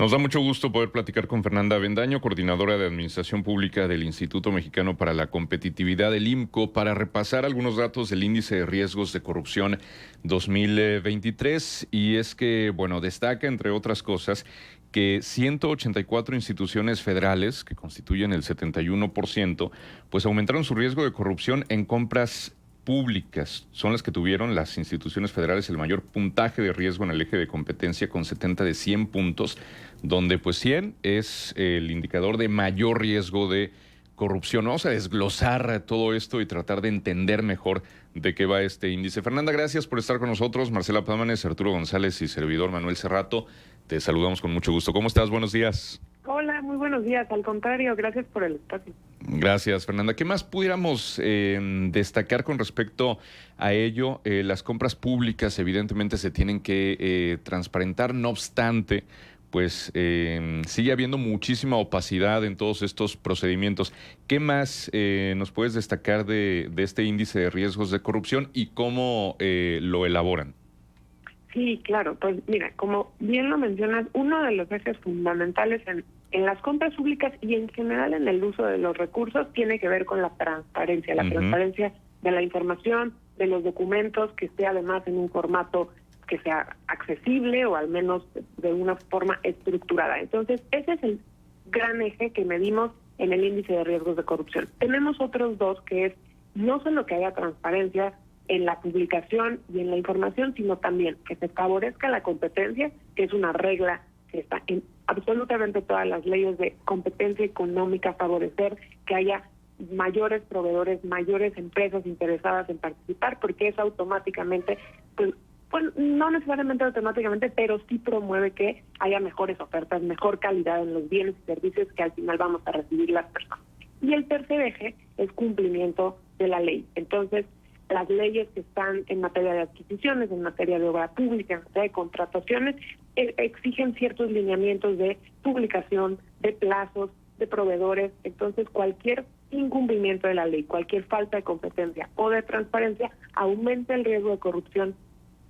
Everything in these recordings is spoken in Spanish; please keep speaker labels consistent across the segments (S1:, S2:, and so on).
S1: Nos da mucho gusto poder platicar con Fernanda Avendaño, coordinadora de Administración Pública del Instituto Mexicano para la Competitividad, el IMCO, para repasar algunos datos del Índice de Riesgos de Corrupción 2023. Y es que, bueno, destaca, entre otras cosas, que 184 instituciones federales, que constituyen el 71%, pues aumentaron su riesgo de corrupción en compras públicas. Son las que tuvieron las instituciones federales el mayor puntaje de riesgo en el eje de competencia, con 70 de 100 puntos, donde pues 100 es el indicador de mayor riesgo de corrupción. Vamos a desglosar todo esto y tratar de entender mejor de qué va este índice. Fernanda, gracias por estar con nosotros. Marcela Pámanes, Arturo González y servidor Manuel Cerrato, te saludamos con mucho gusto. ¿Cómo estás? Buenos días.
S2: Hola, muy buenos días. Al contrario, gracias por el espacio.
S1: Gracias, Fernanda. ¿Qué más pudiéramos destacar con respecto a ello? Las compras públicas evidentemente se tienen que transparentar. No obstante, pues sigue habiendo muchísima opacidad en todos estos procedimientos. ¿Qué más nos puedes destacar de este índice de riesgos de corrupción y cómo lo elaboran?
S2: Sí, claro. Pues mira, como bien lo mencionas, uno de los ejes fundamentales en las compras públicas y en general en el uso de los recursos tiene que ver con la transparencia, la transparencia de la información, de los documentos, que esté además en un formato que sea accesible o al menos de una forma estructurada. Entonces, ese es el gran eje que medimos en el índice de riesgos de corrupción. Tenemos otros dos, que es no solo que haya transparencia en la publicación y en la información, sino también que se favorezca la competencia, que es una regla que está en absolutamente todas las leyes de competencia económica, favorecer que haya mayores proveedores, mayores empresas interesadas en participar, porque eso automáticamente, pues no necesariamente automáticamente, pero sí promueve que haya mejores ofertas, mejor calidad en los bienes y servicios que al final vamos a recibir las personas. Y el tercer eje es cumplimiento de la ley. Entonces, las leyes que están en materia de adquisiciones, en materia de obra pública, en materia de contrataciones, exigen ciertos lineamientos de publicación, de plazos, de proveedores. Entonces, cualquier incumplimiento de la ley, cualquier falta de competencia o de transparencia, aumenta el riesgo de corrupción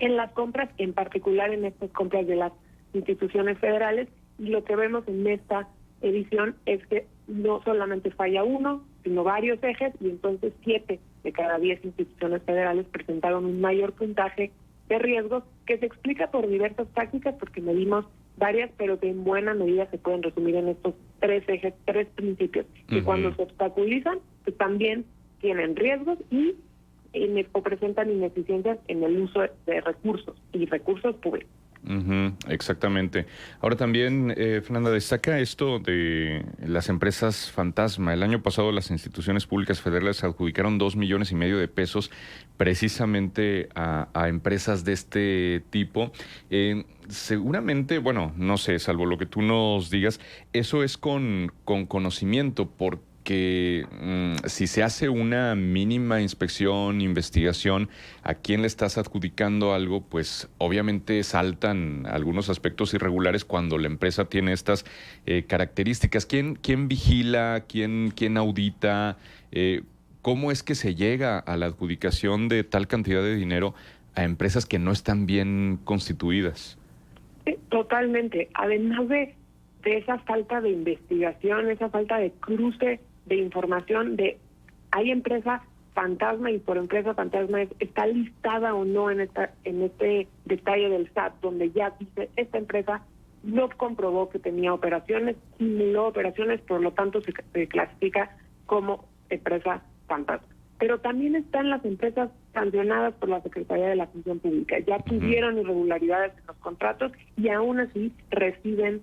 S2: en las compras, en particular en estas compras de las instituciones federales. Y lo que vemos en esta edición es que no solamente falla uno, sino varios ejes, y entonces 7 de cada 10 instituciones federales presentaron un mayor puntaje de riesgos, que se explica por diversas tácticas, porque medimos varias, pero que en buena medida se pueden resumir en estos 3 ejes, 3 principios, que cuando se obstaculizan, pues también tienen riesgos y o presentan ineficiencias en el uso de recursos y recursos públicos.
S1: Exactamente. Ahora también, Fernanda, destaca esto de las empresas fantasma. El año pasado las instituciones públicas federales adjudicaron 2,5 millones de pesos precisamente a empresas de este tipo. Seguramente, bueno, no sé, salvo lo que tú nos digas, eso es con conocimiento, porque si se hace una mínima inspección, investigación, a quién le estás adjudicando algo, pues obviamente saltan algunos aspectos irregulares cuando la empresa tiene estas características. ¿Quién vigila? ¿Quién audita? ¿Cómo es que se llega a la adjudicación de tal cantidad de dinero a empresas que no están bien constituidas?
S2: Sí, totalmente. Además de esa falta de investigación, esa falta de cruce de información, hay empresa fantasma, y por empresa fantasma está listada o no en este detalle del SAT, donde ya dice esta empresa no comprobó que tenía operaciones, simuló operaciones, por lo tanto se clasifica como empresa fantasma. Pero también están las empresas sancionadas por la Secretaría de la Función Pública. Ya tuvieron irregularidades en los contratos y aún así reciben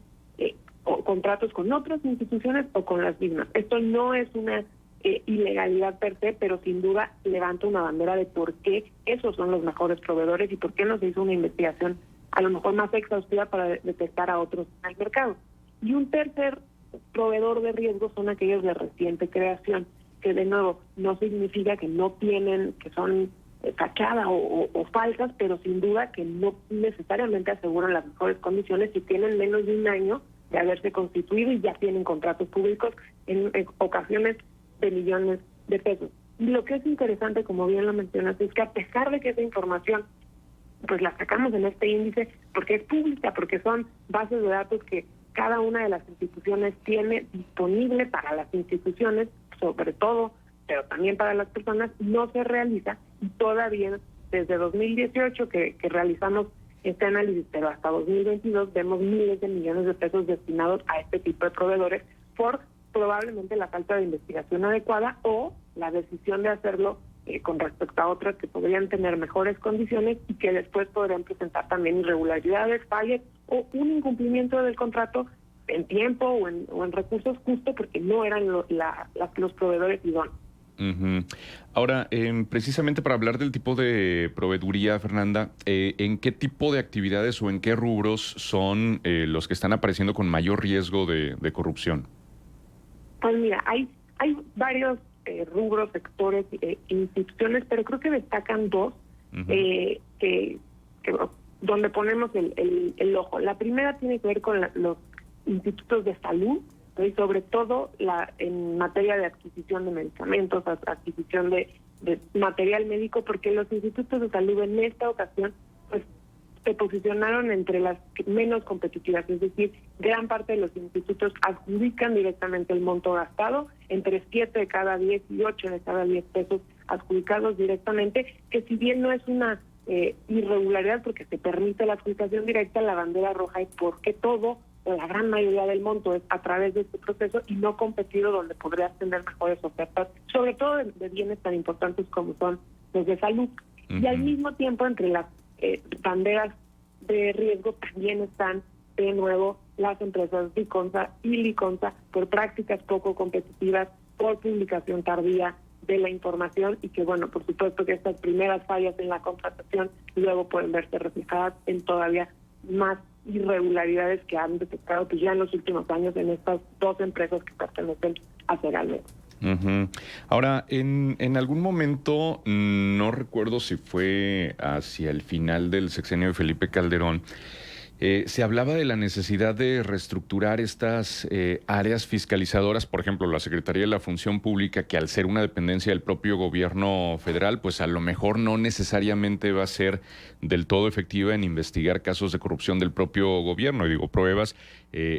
S2: contratos con otras instituciones o con las mismas. Esto no es una ilegalidad per se, pero sin duda levanta una bandera de por qué esos son los mejores proveedores y por qué no se hizo una investigación a lo mejor más exhaustiva para detectar a otros en el mercado. Y un tercer proveedor de riesgo son aquellos de reciente creación, que de nuevo no significa que no tienen, que son fachadas o falsas, pero sin duda que no necesariamente aseguran las mejores condiciones y tienen menos de un año de haberse constituido y ya tienen contratos públicos en ocasiones de millones de pesos. Y lo que es interesante, como bien lo mencionas, es que a pesar de que esa información pues la sacamos en este índice porque es pública, porque son bases de datos que cada una de las instituciones tiene disponible para las instituciones, sobre todo, pero también para las personas, no se realiza, y todavía desde 2018 que realizamos este análisis, pero hasta 2022 vemos miles de millones de pesos destinados a este tipo de proveedores por probablemente la falta de investigación adecuada o la decisión de hacerlo con respecto a otras que podrían tener mejores condiciones y que después podrían presentar también irregularidades, fallas o un incumplimiento del contrato en tiempo o en recursos, justo porque no eran los proveedores idóneos.
S1: Uh-huh. Ahora, precisamente para hablar del tipo de proveeduría, Fernanda, ¿en qué tipo de actividades o en qué rubros son los que están apareciendo con mayor riesgo de corrupción?
S2: Pues mira, hay varios rubros, sectores, instituciones, pero creo que destacan dos que donde ponemos el ojo. La primera tiene que ver con los institutos de salud, ¿no? Y sobre todo en materia de adquisición de medicamentos, adquisición de material médico, porque los institutos de salud en esta ocasión pues se posicionaron entre las menos competitivas, es decir, gran parte de los institutos adjudican directamente el monto gastado, entre 7 de cada 10 y 8 de cada 10 pesos adjudicados directamente, que si bien no es una irregularidad porque se permite la adjudicación directa, la bandera roja es porque todo o la gran mayoría del monto es a través de este proceso y no competido, donde podrías tener mejores ofertas, sobre todo de bienes tan importantes como son los de salud. Uh-huh. Y al mismo tiempo, entre las banderas de riesgo también están de nuevo las empresas Viconsa y Liconsa por prácticas poco competitivas, por publicación tardía de la información, y que bueno, por supuesto que estas primeras fallas en la contratación luego pueden verse reflejadas en todavía más irregularidades que han detectado pues ya en los últimos años en estas dos empresas que pertenecen a Segalmex.
S1: Uh-huh. Ahora, en algún momento, no recuerdo si fue hacia el final del sexenio de Felipe Calderón, se hablaba de la necesidad de reestructurar estas áreas fiscalizadoras, por ejemplo, la Secretaría de la Función Pública, que al ser una dependencia del propio gobierno federal, pues a lo mejor no necesariamente va a ser del todo efectiva en investigar casos de corrupción del propio gobierno. Y digo, pruebas,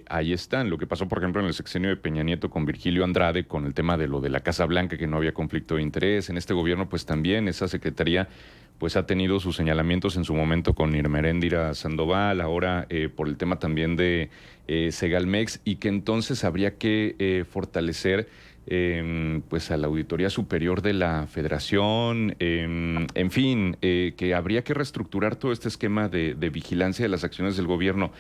S1: ahí están. Lo que pasó, por ejemplo, en el sexenio de Peña Nieto con Virgilio Andrade, con el tema de lo de la Casa Blanca, que no había conflicto de interés. En este gobierno, pues también esa secretaría pues ha tenido sus señalamientos en su momento con Irma Heréndira Sandoval, ahora por el tema también de Segalmex, y que entonces habría que fortalecer pues a la Auditoría Superior de la Federación, en fin, que habría que reestructurar todo este esquema de vigilancia de las acciones del gobierno.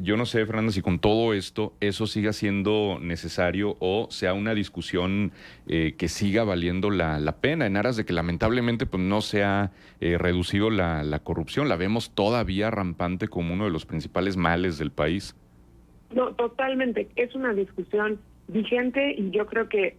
S1: Yo no sé, Fernanda, si con todo esto eso siga siendo necesario o sea una discusión que siga valiendo la pena en aras de que lamentablemente pues no se ha reducido la corrupción. La vemos todavía rampante como uno de los principales males del país.
S2: No, totalmente. Es una discusión vigente y yo creo que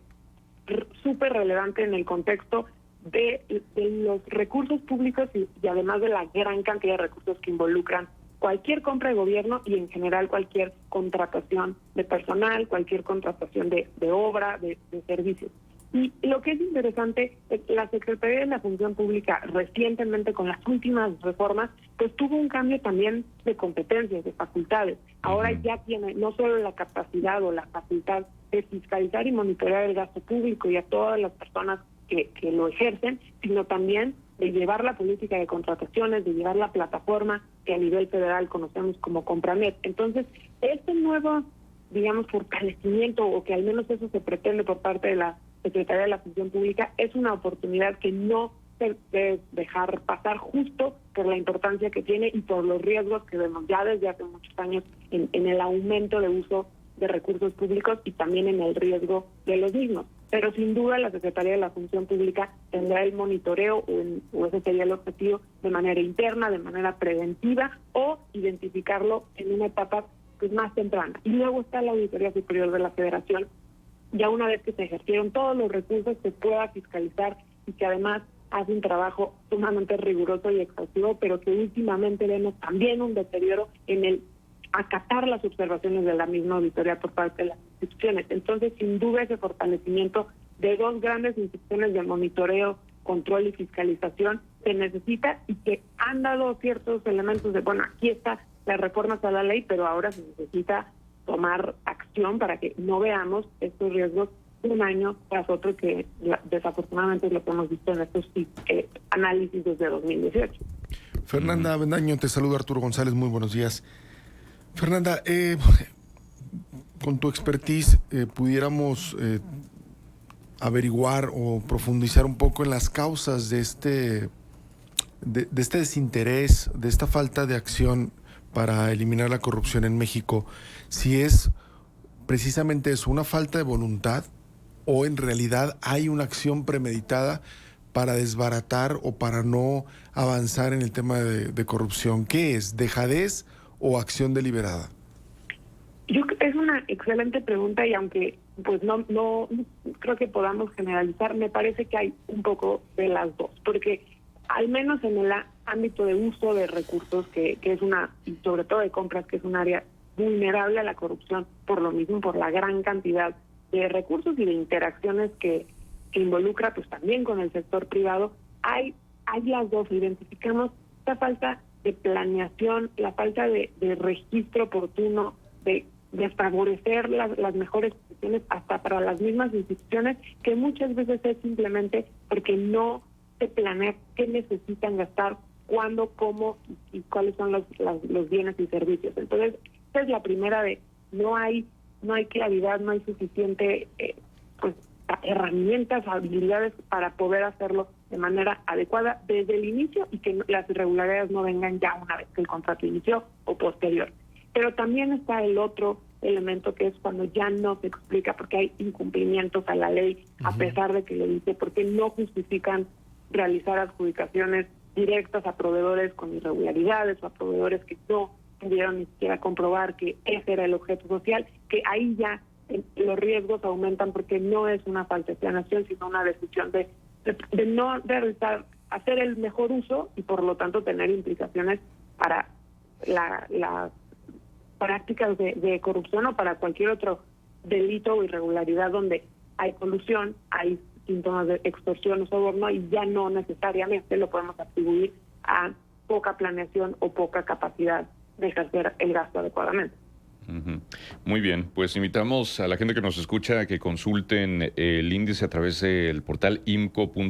S2: súper relevante en el contexto de los recursos públicos y además de la gran cantidad de recursos que involucran cualquier compra de gobierno y en general cualquier contratación de personal, cualquier contratación de obra, de servicios. Y lo que es interesante es que la Secretaría de la Función Pública recientemente con las últimas reformas pues tuvo un cambio también de competencias, de facultades. Ahora ya tiene no solo la capacidad o la facultad de fiscalizar y monitorear el gasto público y a todas las personas que lo ejercen, sino también de llevar la política de contrataciones, de llevar la plataforma que a nivel federal conocemos como Compranet. Entonces, este nuevo, digamos, fortalecimiento, o que al menos eso se pretende por parte de la Secretaría de la Función Pública, es una oportunidad que no se debe dejar pasar, justo por la importancia que tiene y por los riesgos que vemos ya desde hace muchos años en el aumento de uso de recursos públicos y también en el riesgo de los mismos. Pero sin duda la Secretaría de la Función Pública tendrá el monitoreo, o ese sería el objetivo, de manera interna, de manera preventiva, o identificarlo en una etapa pues más temprana. Y luego está la Auditoría Superior de la Federación, ya una vez que se ejercieron todos los recursos, se pueda fiscalizar y que además hace un trabajo sumamente riguroso y exhaustivo, pero que últimamente vemos también un deterioro en el acatar las observaciones de la misma auditoría por parte de las instituciones. Entonces, sin duda, ese fortalecimiento de dos grandes instituciones de monitoreo, control y fiscalización se necesita, y que han dado ciertos elementos de, bueno, aquí está las reformas a la ley, pero ahora se necesita tomar acción para que no veamos estos riesgos un año tras otro, que desafortunadamente es lo que hemos visto en estos análisis desde 2018.
S3: Fernanda Avendaño, te saluda Arturo González, muy buenos días. Fernanda, con tu expertise, pudiéramos averiguar o profundizar un poco en las causas de este desinterés, de esta falta de acción para eliminar la corrupción en México, si es precisamente eso, una falta de voluntad, o en realidad hay una acción premeditada para desbaratar o para no avanzar en el tema de corrupción. ¿Qué es? ¿Dejadez o acción deliberada?
S2: Es una excelente pregunta, y aunque pues no creo que podamos generalizar, me parece que hay un poco de las dos, porque al menos en el ámbito de uso de recursos, que es y sobre todo de compras, que es un área vulnerable a la corrupción, por lo mismo, por la gran cantidad de recursos y de interacciones que involucra pues también con el sector privado, hay las dos. Identificamos esta falta de planeación, la falta de registro oportuno, de favorecer las mejores condiciones hasta para las mismas instituciones, que muchas veces es simplemente porque no se planea qué necesitan gastar, cuándo, cómo y cuáles son los bienes y servicios. Entonces, esta es la primera de no hay claridad, no hay suficiente herramientas, habilidades para poder hacerlo de manera adecuada desde el inicio, y que las irregularidades no vengan ya una vez que el contrato inició o posterior. Pero también está el otro elemento, que es cuando ya no se explica porque hay incumplimientos a la ley, a pesar de que le dice, porque no justifican realizar adjudicaciones directas a proveedores con irregularidades o a proveedores que no pudieron ni siquiera comprobar que ese era el objeto social, que ahí ya los riesgos aumentan, porque no es una falta de planeación, sino una decisión de no realizar, hacer el mejor uso, y por lo tanto tener implicaciones para las prácticas de corrupción o para cualquier otro delito o irregularidad donde hay colusión, hay síntomas de extorsión o soborno, y ya no necesariamente lo podemos atribuir a poca planeación o poca capacidad de ejercer el gasto adecuadamente.
S1: Muy bien, pues invitamos a la gente que nos escucha a que consulten el índice a través del portal imco.org.mx.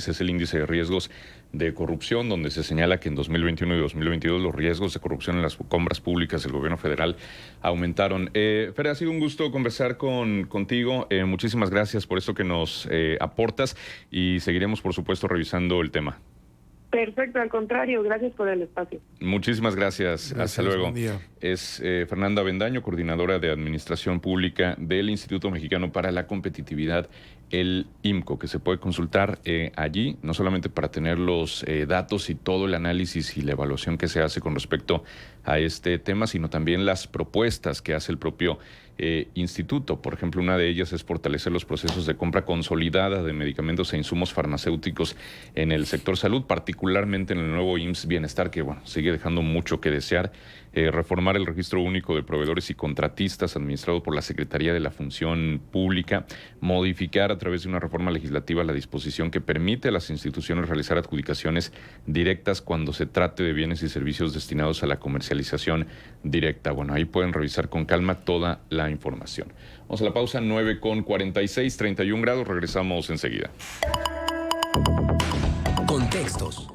S1: Es el índice de riesgos de corrupción, donde se señala que en 2021 y 2022 los riesgos de corrupción en las compras públicas del gobierno federal aumentaron. Fer, ha sido un gusto conversar contigo. Muchísimas gracias por esto que nos aportas, y seguiremos, por supuesto, revisando el tema.
S2: Perfecto, al contrario, gracias por el espacio.
S1: Muchísimas gracias. Hasta luego.
S3: Buen día.
S1: Es Fernanda Avendaño, coordinadora de Administración Pública del Instituto Mexicano para la Competitividad, el IMCO, que se puede consultar allí, no solamente para tener los datos y todo el análisis y la evaluación que se hace con respecto a este tema, sino también las propuestas que hace el propio instituto. Por ejemplo, una de ellas es fortalecer los procesos de compra consolidada de medicamentos e insumos farmacéuticos en el sector salud, particularmente en el nuevo IMSS Bienestar, que sigue dejando mucho que desear. Reformar el registro único de proveedores y contratistas administrado por la Secretaría de la Función Pública, modificar a través de una reforma legislativa la disposición que permite a las instituciones realizar adjudicaciones directas cuando se trate de bienes y servicios destinados a la comercialización directa. Ahí pueden revisar con calma toda la información. Vamos a la pausa, 9:46, 31 grados, regresamos enseguida.
S4: Contextos.